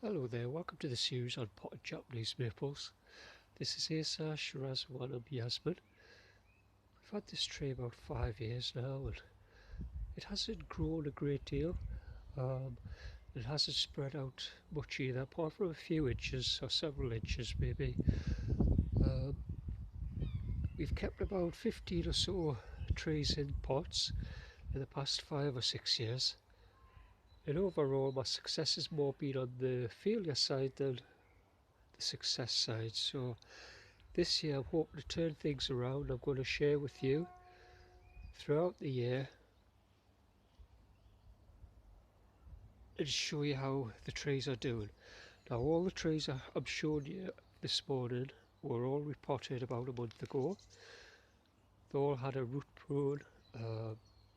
Hello there, welcome to the series on potted Japanese maples. This is Acer Shirasawanum Aureum. We've had this tree about 5 years now and it hasn't grown a great deal. It hasn't spread out much either, apart from a few inches or several inches maybe. We've kept about 15 or so trees in pots in the past 5 or 6 years. And overall my success has more been on the failure side than the success side. So this year I'm hoping to turn things around. I'm going to share with you throughout the year and show you how the trees are doing. Now all the trees I'm showing you this morning were all repotted about a month ago. They all had a root prune,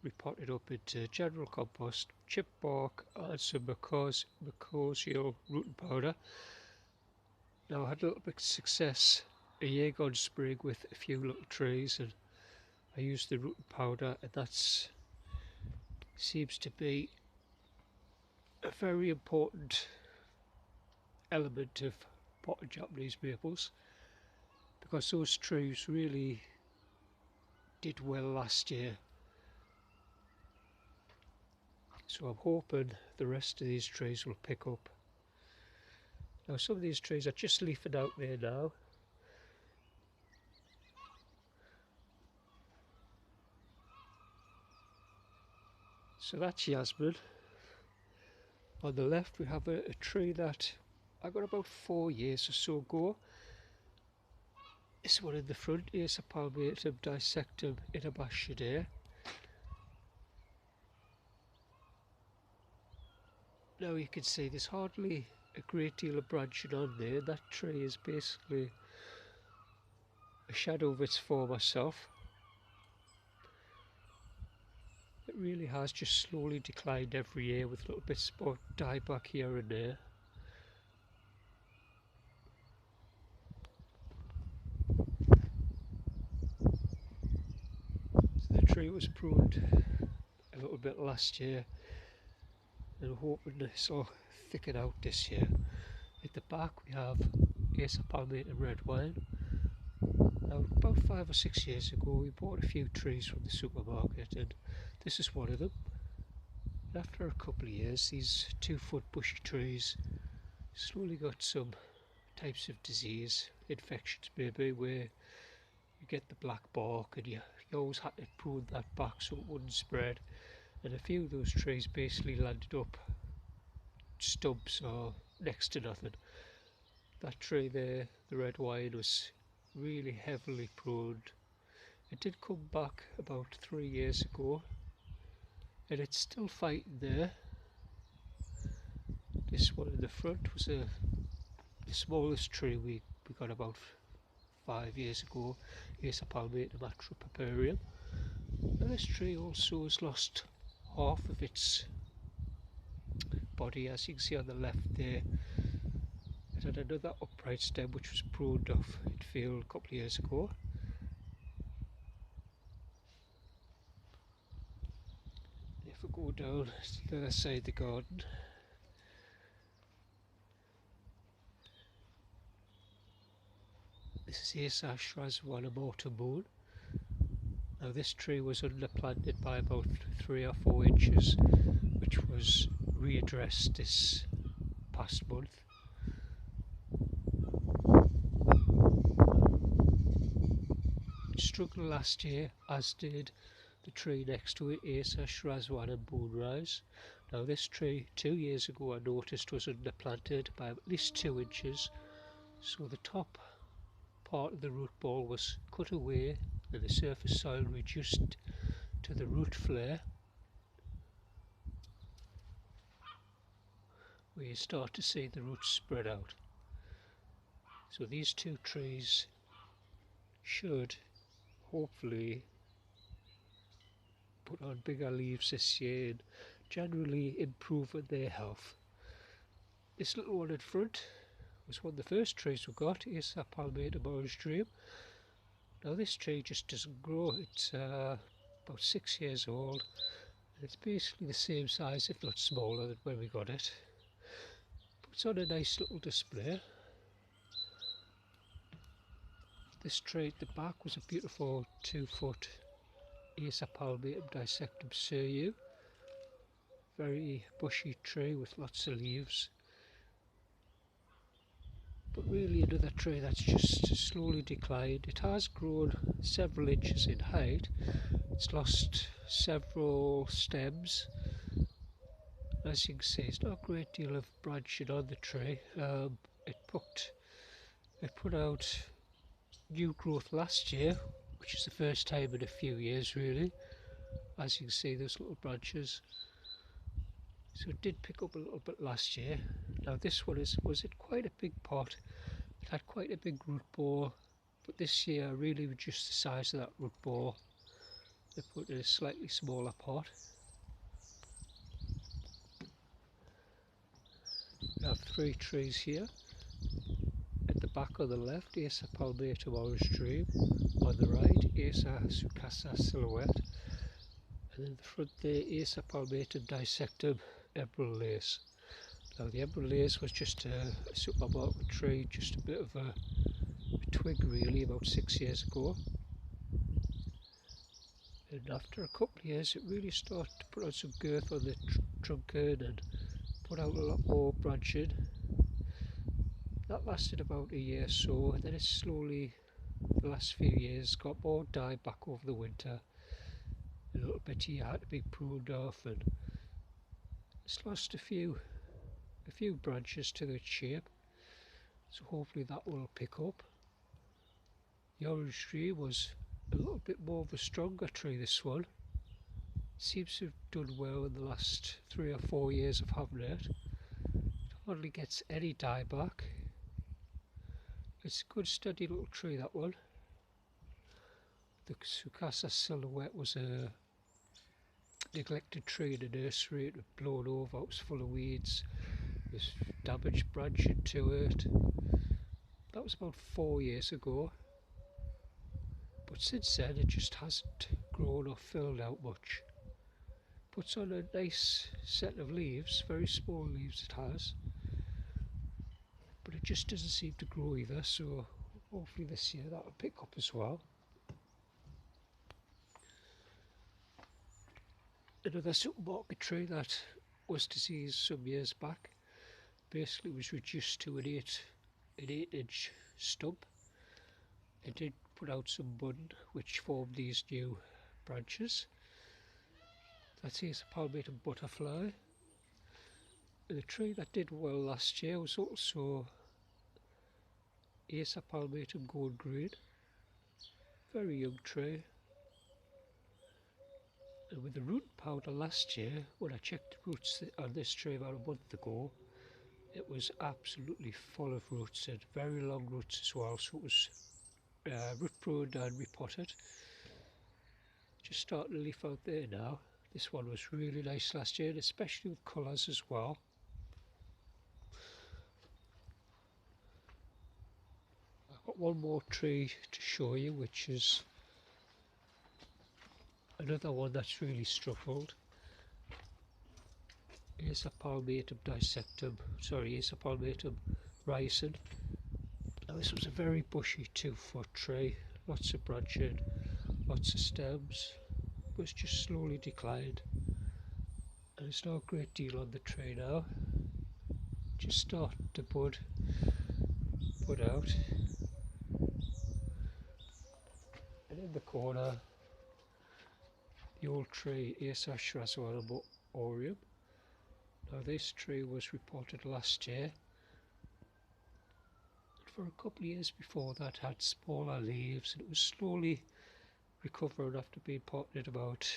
repotted up into general compost, chip bark and some mircorhzial rooting powder. Now I had a little bit of success a year gone spring with a few little trees, and I used the rooting powder, and that seems to be a very important element of potted Japanese maples, because those trees really did well last year. So I'm hoping the rest of these trees will pick up. Now some of these trees are just leafing out there now. So that's jasmine. On the left we have a tree that I got about 4 years or so ago. This one in the front, Acer palmatum dissectum inabashidare. Now you can see there's hardly a great deal of branching on there. That tree is basically a shadow of its former self. It really has just slowly declined every year, with little bits of dieback here and there. So the tree was pruned a little bit last year, and I'm hoping this will thicken out this year. At the back we have Acer palmatum red wine. Now about 5 or 6 years ago we bought a few trees from the supermarket, and this is one of them. And after a couple of years, these 2-foot bushy trees slowly got some types of disease, infections maybe, where you get the black bark, and you always had to prune that back so it wouldn't spread. And a few of those trees basically landed up stumps or next to nothing. That tree there, the red wine, was really heavily pruned. It did come back about 3 years ago, and it's still fighting there. This one in the front was the smallest tree we got about 5 years ago, Acer palmatum Aureum. And this tree also has lost half of its body, as you can see on the left there. It had another upright stem which was pruned off in field a couple of years ago. If we go down to the other side of the garden, this is Acer Shirasawanum Aureum. Now this tree was underplanted by about 3 or 4 inches, which was readdressed this past month. It struggled last year, as did the tree next to it, Acer Shirasawanum Aureum. Now this tree 2 years ago I noticed was underplanted by at least 2 inches, so the top part of the root ball was cut away and the surface soil reduced to the root flare, where you start to see the roots spread out. So these 2 trees should hopefully put on bigger leaves this year and generally improve on their health. This little one in front was one of the first trees we got, Acer palmatum Aureum. Now this tree just doesn't grow. It's about 6 years old, and it's basically the same size, if not smaller, than when we got it. But It's on a nice little display. This tree at the back was a beautiful 2-foot Acer Shirasawanum Aureum. Very bushy tree with lots of leaves. But really another tree that's just slowly declined. It has grown several inches in height. It's lost several stems. As you can see, it's not a great deal of branching on the tree. It put out new growth last year, which is the first time in a few years really. As you can see, those little branches. So it did pick up a little bit last year. Now this one was in quite a big pot. It had quite a big root ball, but this year I really reduced the size of that root ball. They put it in a slightly smaller pot. We have 3 trees here. At the back on the left, Acer Aureum. On the right, Acer Shirasawanum, and in the front there, Acer Dissectum Emerald Lace. Now the Emerald Lace was just a supermarket tree, just a bit of a twig really, about 6 years ago. And after a couple of years it really started to put out some girth on the trunk end and put out a lot more branching. That lasted about a year or so, and then it slowly, the last few years, got more dieback over the winter. A little bit here had to be pruned off, and it's lost a few branches to its shape, so hopefully that will pick up. The orange tree was a little bit more of a stronger tree, this one. Seems to have done well in the last 3 or 4 years of having it. It hardly gets any dieback. It's a good steady little tree, that one. The Shirasawanum was a neglected tree in a nursery. It was blown over, it was full of weeds. There's damaged branching to it. That was about 4 years ago. But since then it just hasn't grown or filled out much. Puts on a nice set of leaves, very small leaves it has. But it just doesn't seem to grow either, so hopefully this year that'll pick up as well. Another supermarket tree that was diseased some years back basically was reduced to an 8-inch stump. It did put out some bud which formed these new branches. That's Acer Butterfly. The tree that did well last year was also Acer Gold Green. Very young tree. And with the root powder last year, when I checked the roots on this tree about a month ago, it was absolutely full of roots and very long roots as well, so it was root pruned and repotted. Just starting to leaf out there now. This one was really nice last year, and especially with colours as well. I've got one more tree to show you, which is another one that's really struggled. Acer Aureum. Now this was a very bushy 2-foot tree, lots of branching, lots of stems, but it's just slowly declined. And there's not a great deal on the tree now. Just starting to bud out. And in the corner, the old tree Acer Shirasawanum Aureum. Now this tree was repotted last year. And for a couple of years before that had smaller leaves, and it was slowly recovering after being potted about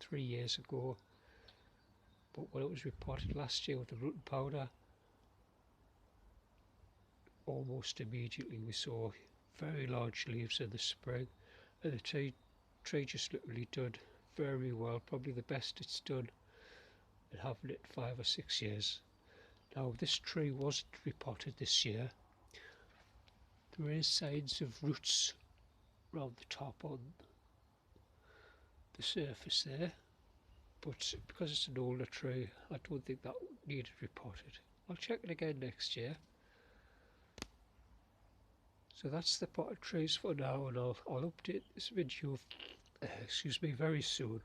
3 years ago. But when it was repotted last year with the root and powder, almost immediately we saw very large leaves in the spring, and the tree just literally done very well, probably the best it's done in having it 5 or 6 years. Now this tree wasn't repotted this year. There is signs of roots around the top on the surface there, but because it's an older tree I don't think that needed repotted. I'll check it again next year. So that's the potted trees for now, and I'll update this video excuse me, very soon.